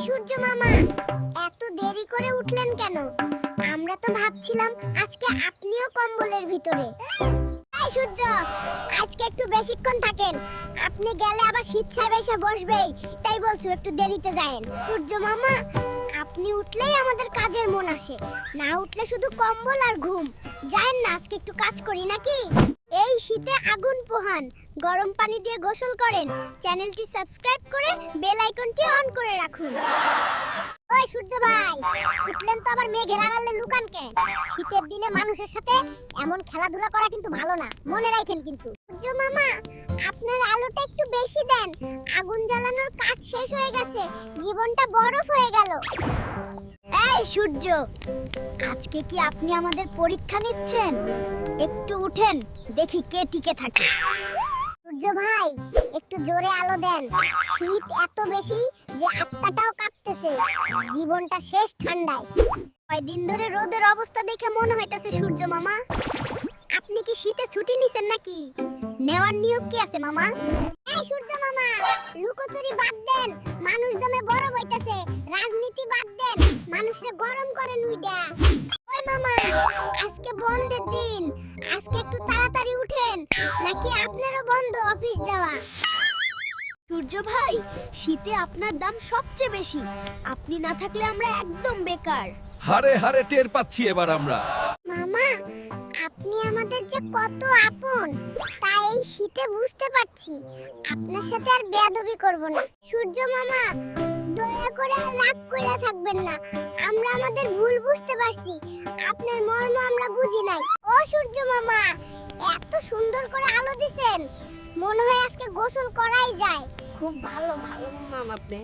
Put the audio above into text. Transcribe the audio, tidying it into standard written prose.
সূর্য মামা, এত দেরি করে উঠলেন কেন? আমরা তো ভাবছিলাম আজকে আপনিও কম্বলের ভিতরে। এই সূর্য, আজকে একটু বেশিক্ষণ থাকেন। আপনি গেলে আবার শীত ছাই এসে বসবেই, তাই বলছো একটু দেরিতে যায়েন। সূর্য মামা, আপনি উঠলেই আমাদের কাজের মন আসে, না উঠলে শুধু কম্বল আর ঘুম। যায়েন না, আজকে একটু কাজ করি নাকি? এই শীতে আগুন পোহান, গরম পানি দিয়ে গোসল করেন, চ্যানেলটি সাবস্ক্রাইব করে বেল আইকনটি অন করে রাখুন। ওই সূর্য ভাই, উঠলেন তো আবার মেঘের আড়ালে লুকান কেন? শীতের দিনে মানুষের সাথে এমন খেলাধুলা করা কিন্তু ভালো না, মনে রাখেন কিন্তু। সূর্য মামা, আপনার আলোটা একটু বেশি দেন, আগুন জ্বালানোর কাঠ শেষ হয়ে গেছে, জীবনটা বরফ হয়ে গেল। এই সূর্য, আজকে কি আপনি আমাদের পরীক্ষা নিচ্ছেন? একটু উঠেন, দেখি কে টিকে থাকে। সূর্য ভাই, একটু জোরে আলো দেন, শীত এত বেশি যে আত্মাটাও কাঁপতেছে, জীবনটা শেষ ঠান্ডায়। কয়দিন ধরে রোদের অবস্থা দেখে মনে হইতাছে সূর্য মামা, আপনি কি শীতে ছুটি নিছেন নাকি? নেওয়ার নিয়ম কি আছে মামা? এই সূর্য মামা, লুকোচুরি বাদ দেন, মানুষ জমে বড় হইতাছে। রাজনীতি বাদ দেন, মানুষে গরম করেন উইডা। ওই মামা, আজকে বন্ধের দিন, আজকে একটু তাড়াতাড়ি উঠেন, নাকি আপনারও বন্ধ অফিস যাওয়া? সূর্য ভাই, শীতে আপনার দাম সবচেয়ে বেশি, আপনি না থাকলে আমরা একদম বেকার। হারে হারে টের পাচ্ছি এবার আমরা। মামা, আপনি আমাদের যে কত আপন তা এই শীতে বুঝতে পারছি। আপনার সাথে আর বেয়াদবি করব না। সূর্য মামা, দয়া করে আর রাগ কইরা থাকবেন না, আমরা আমাদের ভুল বুঝতে পারছি, আপনার মর্ম আমরা বুঝি নাই। ও সূর্য মামা, এত সুন্দর করে আলো দিছেন, মনে হয় আজকে গোসল করাই যায়। খুব ভালো ভালো মামা আপনি।